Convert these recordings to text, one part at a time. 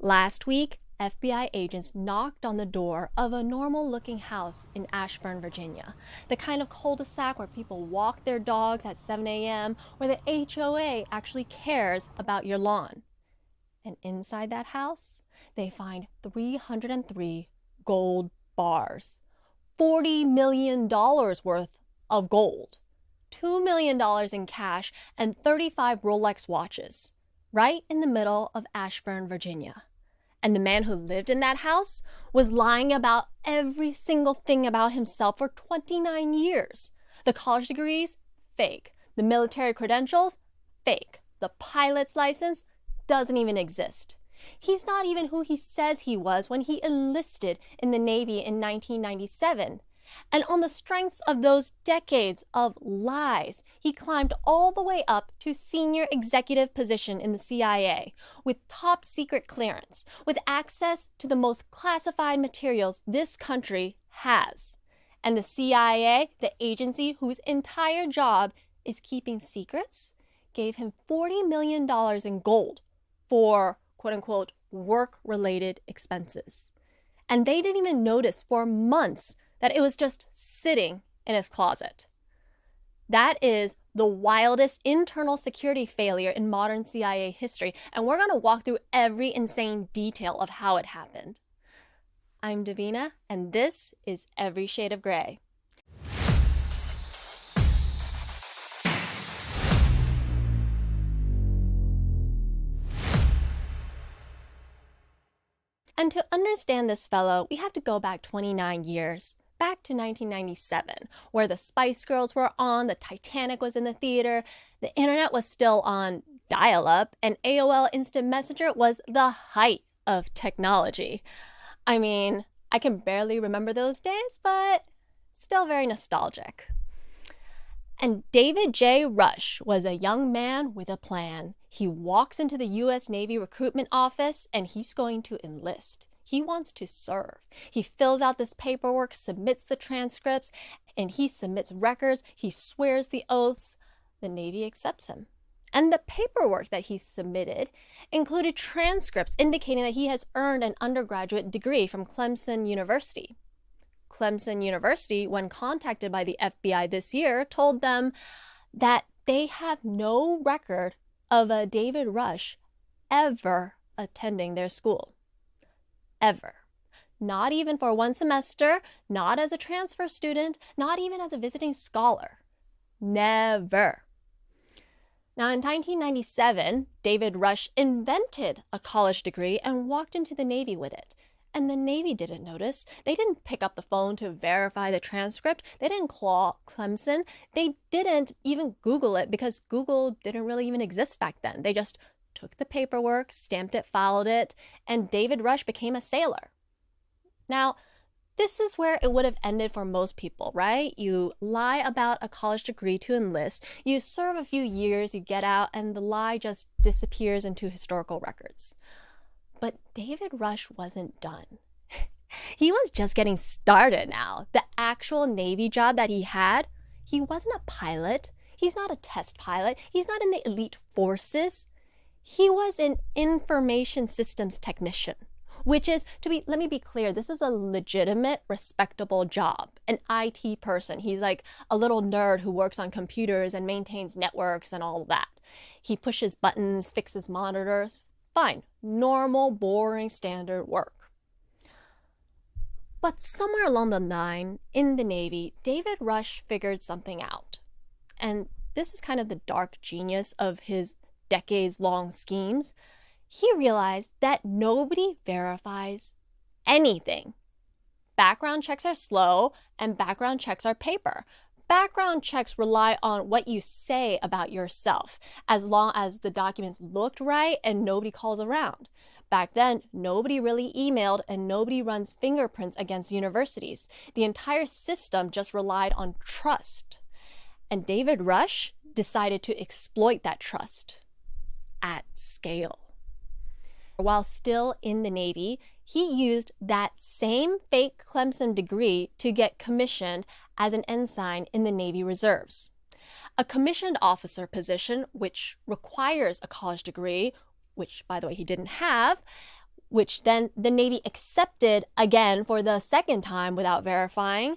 Last week, FBI agents knocked on the door of a normal-looking house in Ashburn, Virginia, the kind of cul-de-sac where people walk their dogs at 7 a.m., where the HOA actually cares about your lawn. And inside that house, they find 303 gold bars, $40 million worth of gold, $2 million in cash, and 35 Rolex watches, right in the middle of Ashburn, Virginia. And the man who lived in that house was lying about every single thing about himself for 29 years. The college degrees, fake. The military credentials, fake. The pilot's license doesn't even exist. He's not even who he says he was when he enlisted in the Navy in 1997. And on the strengths of those decades of lies, he climbed all the way up to senior executive position in the CIA, with top secret clearance, with access to the most classified materials this country has. And the CIA, the agency whose entire job is keeping secrets, gave him $40 million in gold for, quote-unquote, work-related expenses. And they didn't even notice for months that it was just sitting in his closet. That is the wildest internal security failure in modern CIA history, and we're going to walk through every insane detail of how it happened. I'm Davina, and this is Every Shade of Grey. And to understand this fellow, we have to go back 29 years. Back to 1997, where the Spice Girls were on, the Titanic was in the theater, the internet was still on dial-up, and AOL Instant Messenger was the height of technology. I mean, I can barely remember those days, but still very nostalgic. And David J. Rush was a young man with a plan. He walks into the U.S. Navy recruitment office and he's going to enlist. He wants to serve. He fills out this paperwork, submits the transcripts, and he submits records. He swears the oaths. The Navy accepts him. And the paperwork that he submitted included transcripts indicating that he has earned an undergraduate degree from Clemson University. Clemson University, when contacted by the FBI this year, told them that they have no record of a David Rush ever attending their school. Ever. Not even for one semester, not as a transfer student, not even as a visiting scholar. Never. Now, in 1997, David Rush invented a college degree and walked into the Navy with it. And the Navy didn't notice. They didn't pick up the phone to verify the transcript. They didn't call Clemson. They didn't even Google it because Google didn't really even exist back then. They just took the paperwork, stamped it, filed it, and David Rush became a sailor. Now, this is where it would have ended for most people, right? You lie about a college degree to enlist, you serve a few years, you get out, and the lie just disappears into historical records. But David Rush wasn't done. He was just getting started now. The actual Navy job that he had, he wasn't a pilot. He's not a test pilot. He's not in the elite forces. He was an information systems technician, which is, let me be clear, this is a legitimate, respectable job. An IT person. He's like a little nerd who works on computers and maintains networks and all of that. He pushes buttons, fixes monitors. Fine, normal, boring, standard work. But somewhere along the line in the Navy, David Rush figured something out. And this is kind of the dark genius of his decades-long schemes. He realized that nobody verifies anything. Background checks are slow and background checks are paper. Background checks rely on what you say about yourself, as long as the documents looked right and nobody calls around. Back then, nobody really emailed and nobody runs fingerprints against universities. The entire system just relied on trust. And David Rush decided to exploit that trust at scale. While still in the Navy, he used that same fake Clemson degree to get commissioned as an ensign in the Navy Reserves. A commissioned officer position, which requires a college degree, which, by the way, he didn't have, which then the Navy accepted again for the second time without verifying.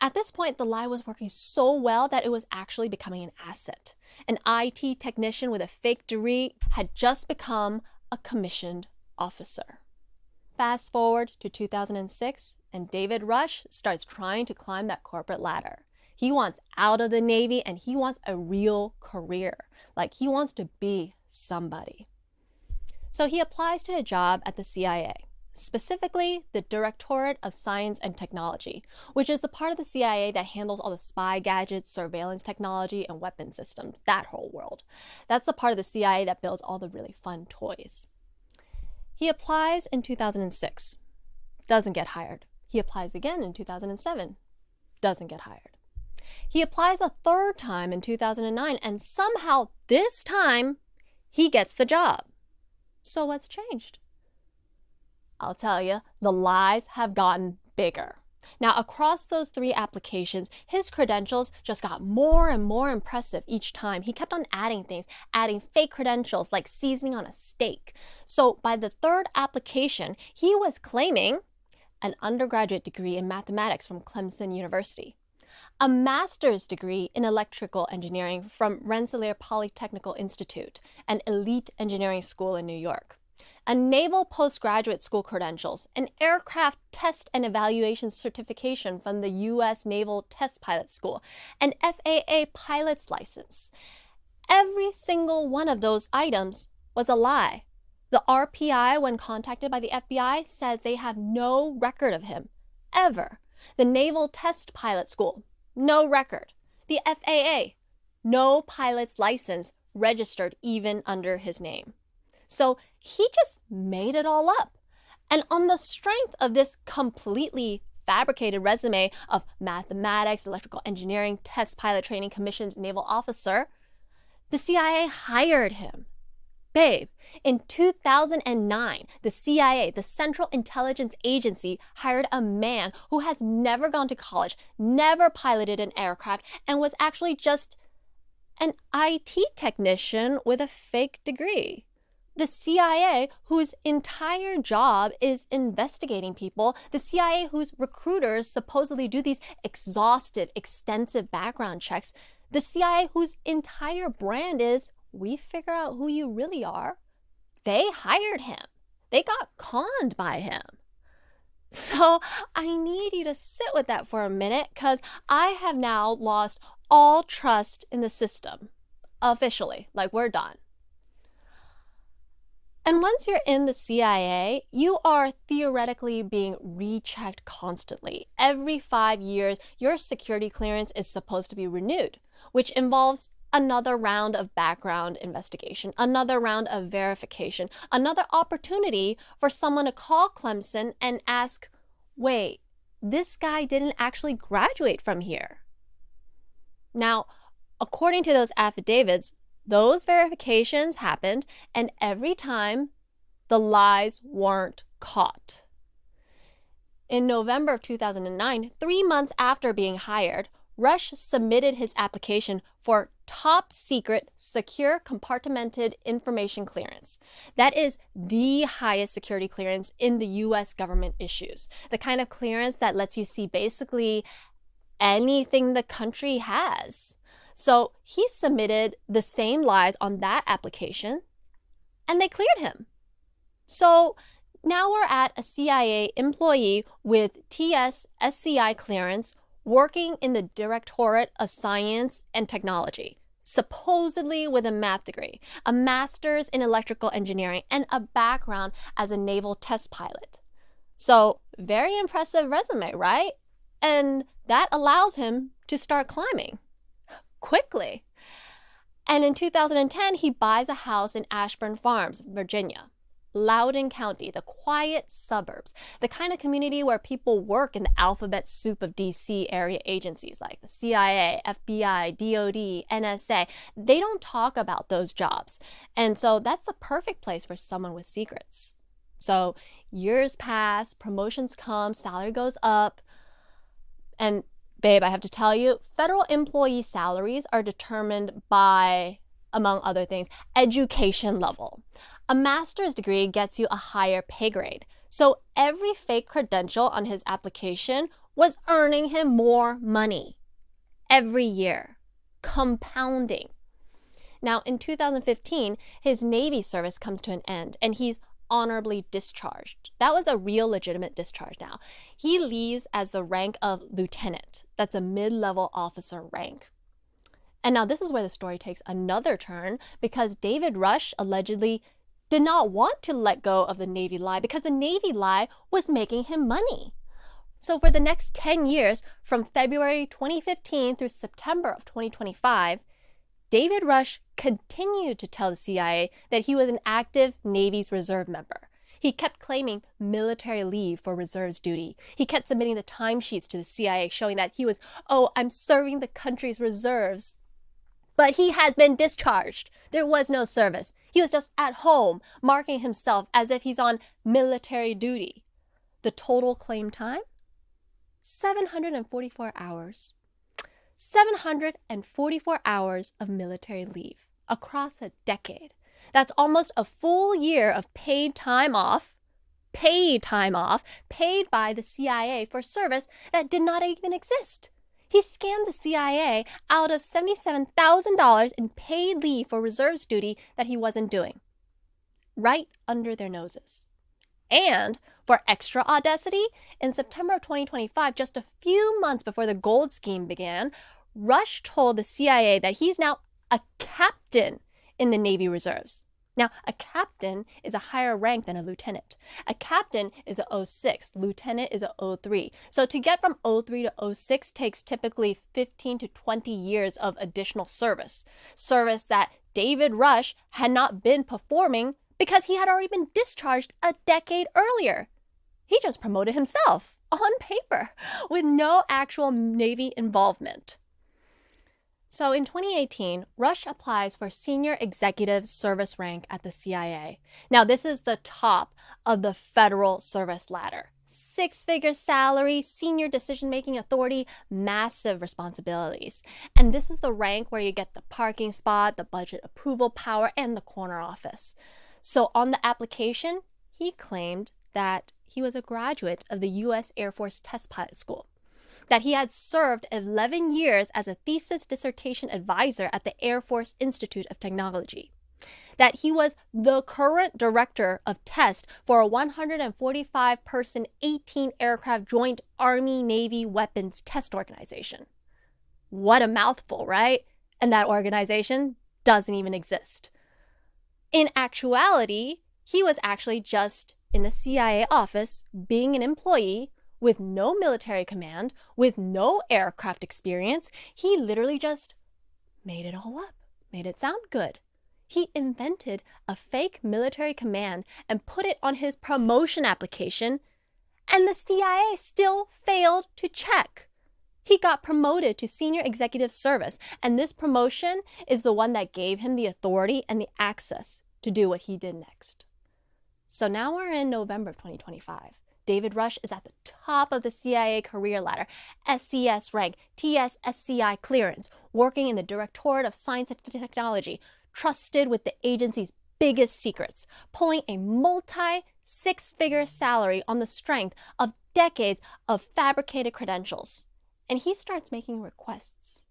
At this point, the lie was working so well that it was actually becoming an asset. An IT technician with a fake degree had just become a commissioned officer. Fast forward to 2006, and David Rush starts trying to climb that corporate ladder. He wants out of the Navy and he wants a real career. Like, he wants to be somebody. So he applies to a job at the CIA, specifically the Directorate of Science and Technology, which is the part of the CIA that handles all the spy gadgets, surveillance technology, and weapon systems, that whole world. That's the part of the CIA that builds all the really fun toys. He applies in 2006, doesn't get hired. He applies again in 2007, doesn't get hired. He applies a third time in 2009, and somehow this time he gets the job. So what's changed? I'll tell you, the lies have gotten bigger. Now, across those 3 applications, his credentials just got more and more impressive each time. He kept on adding things, adding fake credentials like seasoning on a steak. So by the 3rd application, he was claiming an undergraduate degree in mathematics from Clemson University, a master's degree in electrical engineering from Rensselaer Polytechnical Institute, an elite engineering school in New York, a naval postgraduate school credentials, an aircraft test and evaluation certification from the U.S. Naval Test Pilot School, an FAA pilot's license. Every single one of those items was a lie. The RPI, when contacted by the FBI, says they have no record of him, ever. The Naval Test Pilot School, no record. The FAA, no pilot's license registered even under his name. So he just made it all up. And on the strength of this completely fabricated resume of mathematics, electrical engineering, test pilot training, commissioned naval officer, the CIA hired him. Babe, in 2009, the CIA, the Central Intelligence Agency, hired a man who has never gone to college, never piloted an aircraft, and was actually just an IT technician with a fake degree. The CIA, whose entire job is investigating people, the CIA whose recruiters supposedly do these exhaustive, extensive background checks, the CIA whose entire brand is, we figure out who you really are, they hired him. They got conned by him. So I need you to sit with that for a minute, because I have now lost all trust in the system. Officially, like, we're done. And once you're in the CIA, you are theoretically being rechecked constantly. Every 5 years, your security clearance is supposed to be renewed, which involves another round of background investigation, another round of verification, another opportunity for someone to call Clemson and ask, wait, this guy didn't actually graduate from here. Now, according to those affidavits, those verifications happened, and every time the lies weren't caught. In November of 2009, 3 months after being hired, Rush submitted his application for top secret, secure compartmented information clearance. That is the highest security clearance in the US government issues. The kind of clearance that lets you see basically anything the country has. So he submitted the same lies on that application, and they cleared him. So now we're at a CIA employee with TS-SCI clearance working in the Directorate of Science and Technology, supposedly with a math degree, a master's in electrical engineering, and a background as a naval test pilot. So very impressive resume, right? And that allows him to start climbing quickly. And in 2010, he buys a house in Ashburn Farms, Virginia, Loudoun County, the quiet suburbs, the kind of community where people work in the alphabet soup of DC area agencies like the CIA, FBI, DOD, NSA. They don't talk about those jobs. And so that's the perfect place for someone with secrets. So years pass, promotions come, salary goes up, and babe, I have to tell you, federal employee salaries are determined by, among other things, education level. A master's degree gets you a higher pay grade. So every fake credential on his application was earning him more money every year, compounding. Now, in 2015, his Navy service comes to an end, and he's honorably discharged. That was a real legitimate discharge now. He leaves as the rank of lieutenant. That's a mid-level officer rank. And now this is where the story takes another turn, because David Rush allegedly did not want to let go of the Navy lie because the Navy lie was making him money. So for the next 10 years, from February 2015 through September of 2025, David Rush continued to tell the CIA that he was an active Navy's reserve member. He kept claiming military leave for reserves duty. He kept submitting the timesheets to the CIA showing that he was, I'm serving the country's reserves. But he has been discharged. There was no service. He was just at home, marking himself as if he's on military duty. The total claim time? 744 hours. 744 hours of military leave across a decade. That's almost a full year of paid time off paid by the CIA for service that did not even exist. He scammed the CIA out of $77,000 in paid leave for reserves duty that he wasn't doing. Right under their noses. And for extra audacity, in September of 2025, just a few months before the gold scheme began, Rush told the CIA that he's now a captain in the Navy Reserves. Now, a captain is a higher rank than a lieutenant. A captain is a 06, lieutenant is a 03. So to get from 03 to 06 takes typically 15 to 20 years of additional service. Service that David Rush had not been performing because he had already been discharged a decade earlier. He just promoted himself on paper with no actual Navy involvement. So in 2018, Rush applies for senior executive service rank at the CIA. Now, this is the top of the federal service ladder. 6-figure salary, senior decision-making authority, massive responsibilities. And this is the rank where you get the parking spot, the budget approval power, and the corner office. So on the application, he claimed that he was a graduate of the U.S. Air Force Test Pilot School, that he had served 11 years as a thesis dissertation advisor at the Air Force Institute of Technology, that he was the current director of test for a 145-person, 18-aircraft joint Army-Navy weapons test organization. What a mouthful, right? And that organization doesn't even exist. In actuality, he was actually just in the CIA office being an employee with no military command, with no aircraft experience. He literally just made it all up, made it sound good. He invented a fake military command and put it on his promotion application, and the CIA still failed to check. He got promoted to senior executive service, and this promotion is the one that gave him the authority and the access to do what he did next. So now we're in November of 2025. David Rush is at the top of the CIA career ladder, SCS rank, TS/SCI clearance, working in the Directorate of Science and Technology, trusted with the agency's biggest secrets, pulling a multi-6-figure salary on the strength of decades of fabricated credentials. And he starts making requests.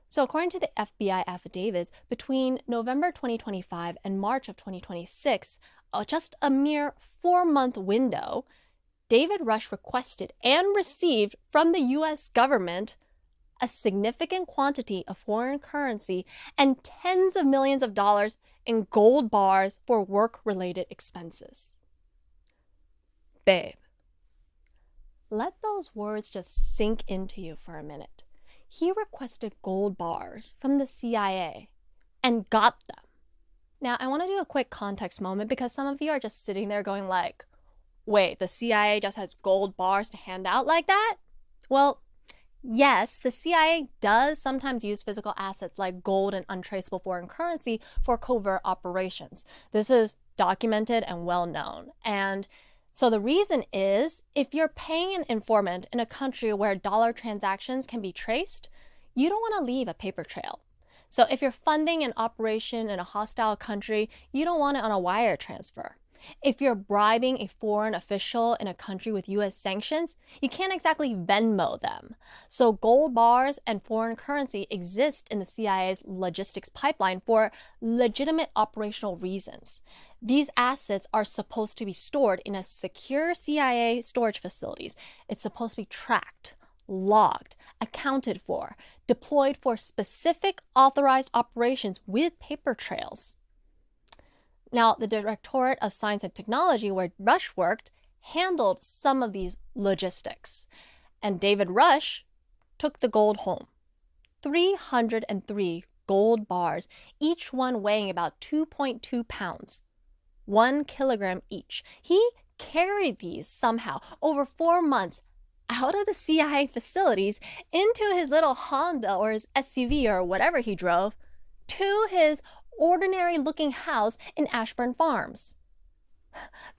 So according to the FBI affidavits, between November 2025 and March of 2026, just a mere 4-month window, David Rush requested and received from the U.S. government a significant quantity of foreign currency and tens of millions of dollars in gold bars for work-related expenses. Babe, let those words just sink into you for a minute. He requested gold bars from the CIA and got them. Now, I want to do a quick context moment because some of you are just sitting there going like, wait, the CIA just has gold bars to hand out like that? Well, yes, the CIA does sometimes use physical assets like gold and untraceable foreign currency for covert operations. This is documented and well known. And so the reason is, if you're paying an informant in a country where dollar transactions can be traced, you don't want to leave a paper trail. So if you're funding an operation in a hostile country, you don't want it on a wire transfer. If you're bribing a foreign official in a country with US sanctions, you can't exactly Venmo them. So gold bars and foreign currency exist in the CIA's logistics pipeline for legitimate operational reasons. These assets are supposed to be stored in a secure CIA storage facilities. It's supposed to be tracked, logged, accounted for, deployed for specific authorized operations with paper trails. Now, the Directorate of Science and Technology, where Rush worked, handled some of these logistics. And David Rush took the gold home. 303 gold bars, each one weighing about 2.2 pounds, 1 kilogram each. He carried these somehow over 4 months out of the CIA facilities into his little Honda or his SUV or whatever he drove to his ordinary looking house in Ashburn Farms.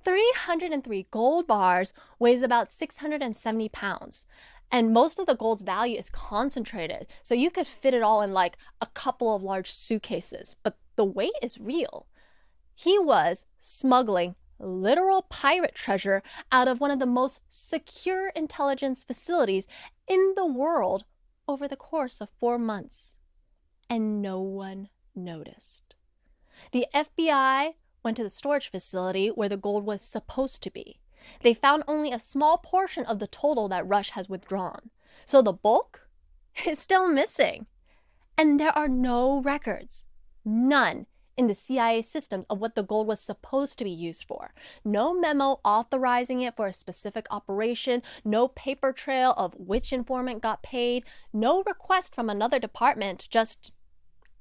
303 gold bars weighs about 670 pounds. And most of the gold's value is concentrated, so you could fit it all in like a couple of large suitcases, but the weight is real. He was smuggling literal pirate treasure out of one of the most secure intelligence facilities in the world over the course of 4 months. And no one noticed. The FBI went to the storage facility where the gold was supposed to be. They found only a small portion of the total that Rush has withdrawn. So the bulk is still missing. And there are no records, none, in the CIA systems of what the gold was supposed to be used for. No memo authorizing it for a specific operation, no paper trail of which informant got paid, no request from another department, just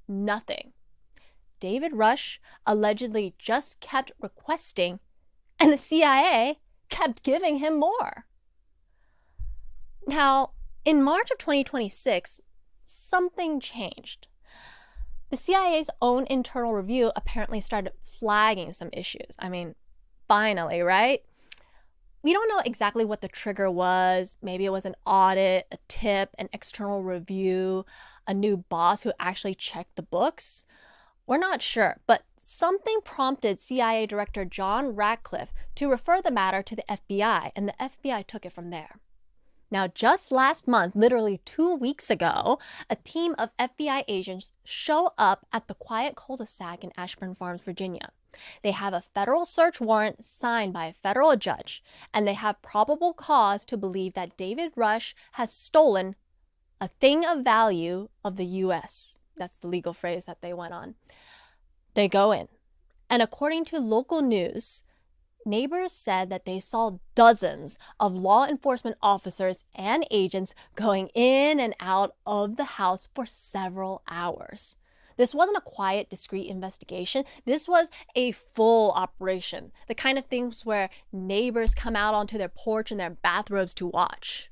nothing. David Rush allegedly just kept requesting, and the CIA kept giving him more. Now, in March of 2026, something changed. The CIA's own internal review apparently started flagging some issues. I mean, finally, right? We don't know exactly what the trigger was. Maybe it was an audit, a tip, an external review, a new boss who actually checked the books. We're not sure, but something prompted CIA Director John Ratcliffe to refer the matter to the FBI, and the FBI took it from there. Now, just last month, literally 2 weeks ago, a team of FBI agents show up at the quiet cul-de-sac in Ashburn Farms, Virginia. They have a federal search warrant signed by a federal judge, and they have probable cause to believe that David Rush has stolen a thing of value of the U.S. That's the legal phrase that they went on. They go in, and according to local news, neighbors said that they saw dozens of law enforcement officers and agents going in and out of the house for several hours. This wasn't a quiet, discreet investigation. This was a full operation, the kind of things where neighbors come out onto their porch in their bathrobes to watch.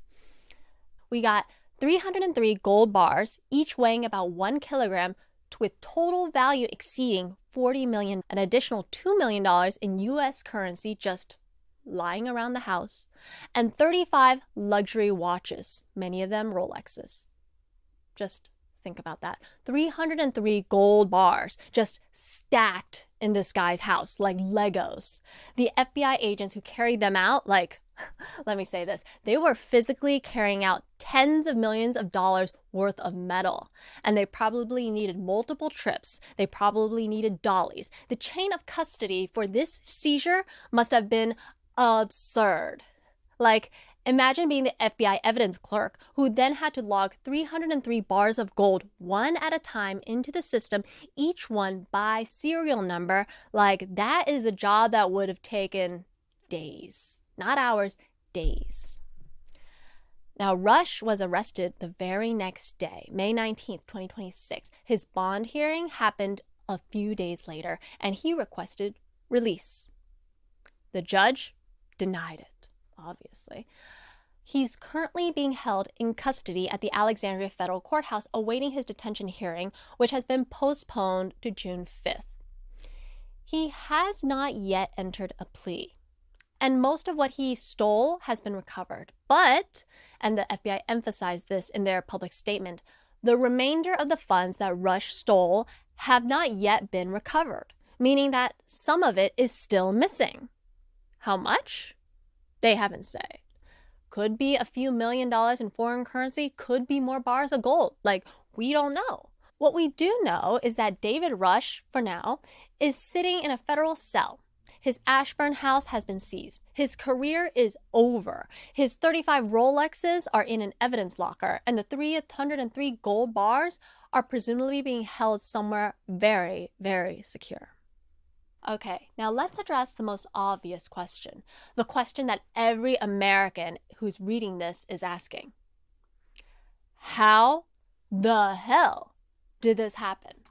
We got 303 gold bars, each weighing about 1 kilogram, with total value exceeding $40 million, an additional $2 million in U.S. currency just lying around the house, and 35 luxury watches, many of them Rolexes. Just think about that. 303 gold bars just stacked in this guy's house like Legos. The FBI agents who carried them out, let me say this, they were physically carrying out tens of millions of dollars worth of metal. And they probably needed multiple trips. They probably needed dollies. The chain of custody for this seizure must have been absurd. Imagine being the FBI evidence clerk who then had to log 303 bars of gold one at a time into the system, each one by serial number. That is a job that would have taken days. Not hours, days. Now, Rush was arrested the very next day, May 19th, 2026. His bond hearing happened a few days later, and he requested release. The judge denied it, obviously. He's currently being held in custody at the Alexandria Federal Courthouse awaiting his detention hearing, which has been postponed to June 5th. He has not yet entered a plea. And most of what he stole has been recovered. But, and the FBI emphasized this in their public statement, The remainder of the funds that Rush stole have not yet been recovered, meaning that some of it is still missing. How much? They haven't said. Could be a few $1,000,000 in foreign currency, could be more bars of gold. We don't know. What we do know is that David Rush, for now, is sitting in a federal cell. His Ashburn house has been seized. His career is over. His 35 Rolexes are in an evidence locker, and the 303 gold bars are presumably being held somewhere very, very secure. Okay, now let's address the most obvious question, the question that every American who's reading this is asking. How the hell did this happen?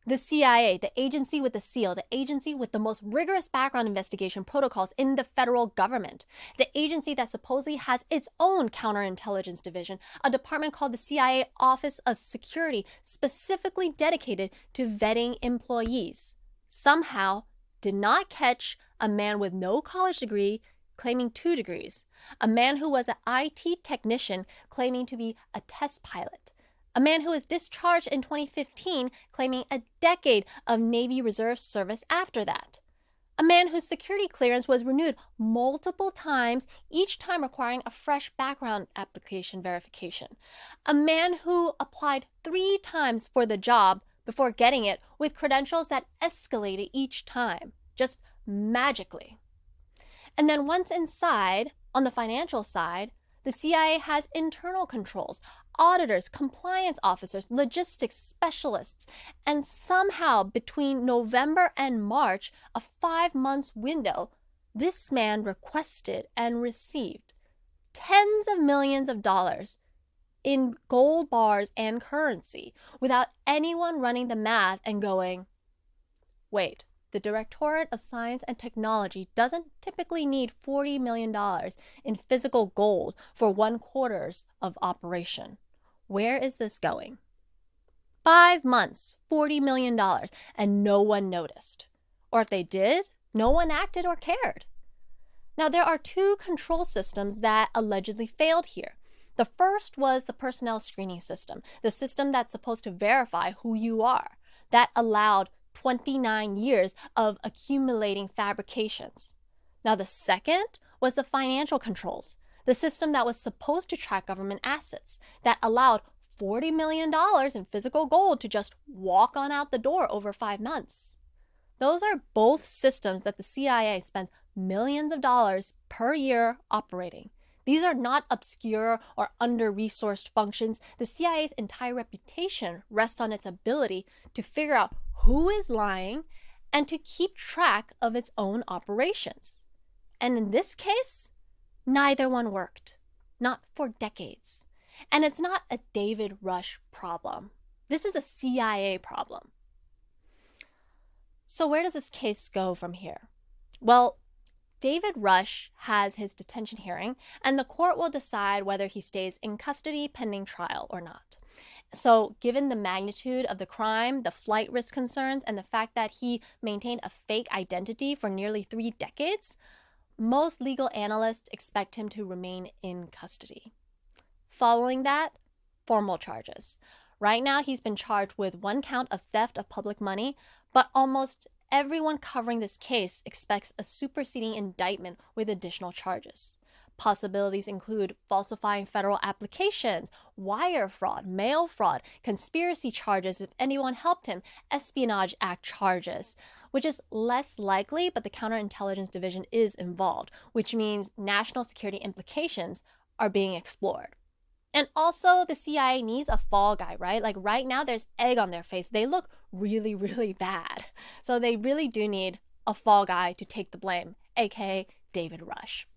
The CIA, the agency with the seal, the agency with the most rigorous background investigation protocols in the federal government, the agency that supposedly has its own counterintelligence division, a department called the CIA Office of Security, specifically dedicated to vetting employees, somehow did not catch a man with no college degree claiming 2 degrees, a man who was an IT technician claiming to be a test pilot, a man who was discharged in 2015 claiming a decade of Navy Reserve service after that, a man whose security clearance was renewed multiple times, each time requiring a fresh background application verification, a man who applied 3 times for the job before getting it with credentials that escalated each time, just magically. And then once inside, on the financial side, the CIA has internal controls, auditors, compliance officers, logistics specialists, and somehow between November and March, a 5-month window, this man requested and received tens of millions of dollars in gold bars and currency without anyone running the math and going, wait, the Directorate of Science and Technology doesn't typically need $40 million in physical gold for 1/4 of operation. Where is this going? 5 months, $40 million, and no one noticed. Or if they did, no one acted or cared. Now, there are 2 control systems that allegedly failed here. The first was the personnel screening system, the system that's supposed to verify who you are. That allowed 29 years of accumulating fabrications. Now, the second was the financial controls, the system that was supposed to track government assets, that allowed $40 million in physical gold to just walk on out the door over 5 months. Those are both systems that the CIA spends millions of dollars per year operating. These are not obscure or under-resourced functions. The CIA's entire reputation rests on its ability to figure out who is lying and to keep track of its own operations. And in this case, neither one worked. Not for decades. And it's not a David Rush problem. This is a CIA problem. So where does this case go from here? Well, David Rush has his detention hearing, and the court will decide whether he stays in custody pending trial or not. So given the magnitude of the crime, the flight risk concerns, and the fact that he maintained a fake identity for nearly 3 decades, most legal analysts expect him to remain in custody. Following that, formal charges. Right now, he's been charged with 1 count of theft of public money, but almost everyone covering this case expects a superseding indictment with additional charges. Possibilities include falsifying federal applications, wire fraud, mail fraud, conspiracy charges if anyone helped him, Espionage Act charges, which is less likely, but the Counterintelligence Division is involved, which means national security implications are being explored. And also, the CIA needs a fall guy, right? Right now, there's egg on their face. They look really, really bad. So they really do need a fall guy to take the blame, aka David Rush.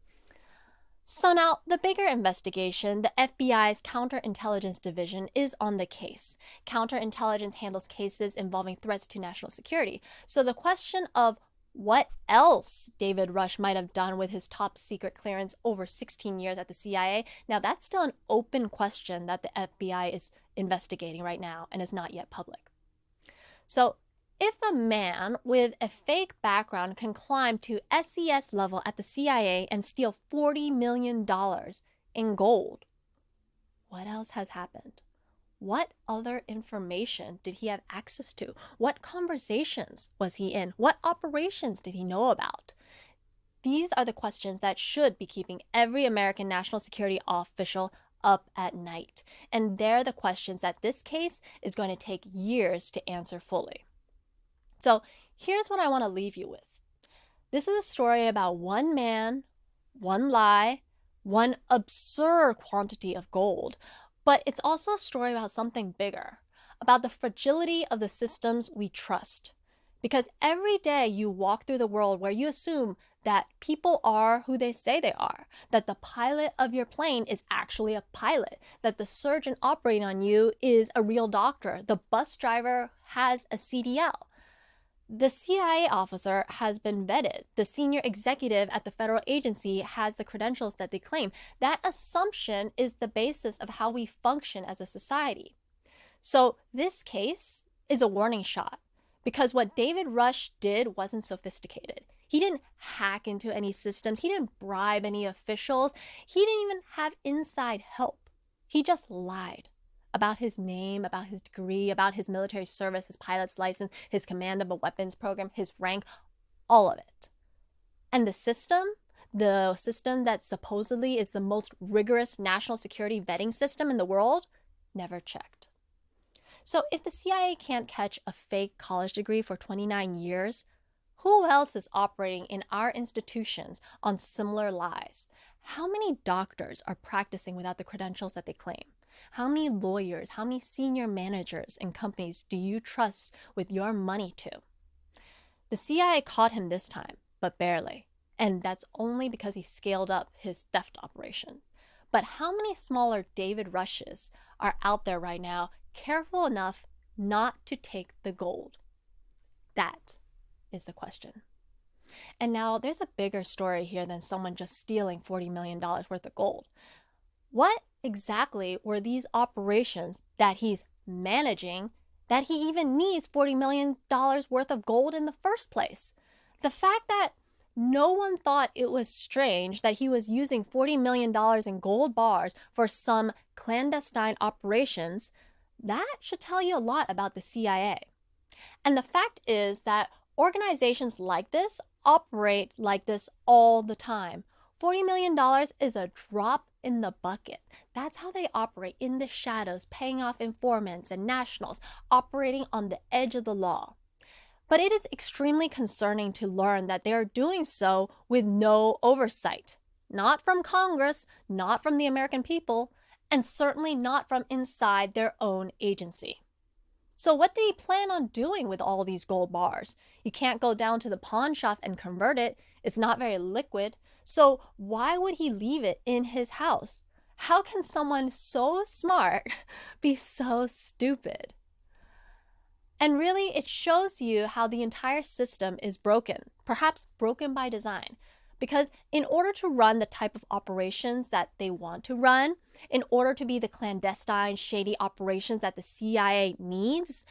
So now, the bigger investigation, the FBI's Counterintelligence Division, is on the case. Counterintelligence handles cases involving threats to national security. So the question of what else David Rush might have done with his top secret clearance over 16 years at the CIA, now that's still an open question that the FBI is investigating right now and is not yet public. So if a man with a fake background can climb to SES level at the CIA and steal $40 million in gold, what else has happened? What other information did he have access to? What conversations was he in? What operations did he know about? These are the questions that should be keeping every American national security official up at night. And they're the questions that this case is going to take years to answer fully. So here's what I want to leave you with. This is a story about one man, one lie, one absurd quantity of gold, but it's also a story about something bigger, about the fragility of the systems we trust. Because every day you walk through the world where you assume that people are who they say they are, that the pilot of your plane is actually a pilot, that the surgeon operating on you is a real doctor, the bus driver has a CDL. The CIA officer has been vetted. The senior executive at the federal agency has the credentials that they claim. That assumption is the basis of how we function as a society. So this case is a warning shot because what David Rush did wasn't sophisticated. He didn't hack into any systems. He didn't bribe any officials. He didn't even have inside help. He just lied about his name, about his degree, about his military service, his pilot's license, his command of a weapons program, his rank, all of it. And the system that supposedly is the most rigorous national security vetting system in the world, never checked. So if the CIA can't catch a fake college degree for 29 years, who else is operating in our institutions on similar lies? How many doctors are practicing without the credentials that they claim? How many lawyers, how many senior managers in companies do you trust with your money to? The CIA caught him this time, but barely. And that's only because he scaled up his theft operation. But how many smaller David Rushes are out there right now, careful enough not to take the gold? That is the question. And now there's a bigger story here than someone just stealing $40 million worth of gold. What exactly were these operations that he's managing that he even needs $40 million worth of gold in the first place? The fact that no one thought it was strange that he was using $40 million in gold bars for some clandestine operations, that should tell you a lot about the CIA. And the fact is that organizations like this operate like this all the time. $40 million is a drop in the bucket. That's how they operate, in the shadows, paying off informants and nationals, operating on the edge of the law. But it is extremely concerning to learn that they are doing so with no oversight. Not from Congress, not from the American people, and certainly not from inside their own agency. So what did he plan on doing with all these gold bars? You can't go down to the pawn shop and convert it. It's not very liquid. So why would he leave it in his house? How can someone so smart be so stupid? And really, it shows you how the entire system is broken, perhaps broken by design. Because in order to run the type of operations that they want to run, in order to be the clandestine, shady operations that the CIA needs,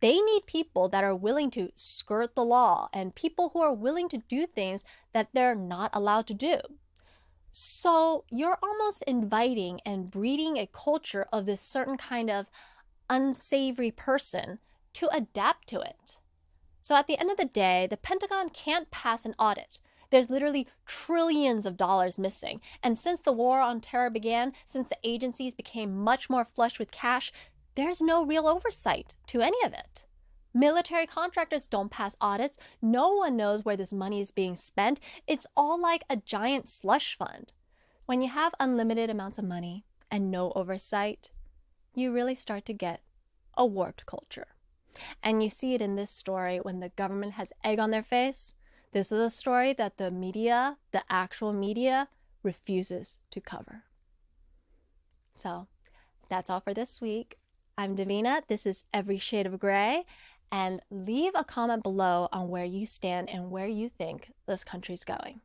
they need people that are willing to skirt the law and people who are willing to do things that they're not allowed to do. So you're almost inviting and breeding a culture of this certain kind of unsavory person to adapt to it. So at the end of the day, the Pentagon can't pass an audit. There's literally trillions of dollars missing. And since the war on terror began, since the agencies became much more flush with cash, there's no real oversight to any of it. Military contractors don't pass audits. No one knows where this money is being spent. It's all like a giant slush fund. When you have unlimited amounts of money and no oversight, you really start to get a warped culture. And you see it in this story when the government has egg on their face. This is a story that the media, the actual media, refuses to cover. So that's all for this week. I'm Davina. This is Every Shade of Gray. And leave a comment below on where you stand and where you think this country's going.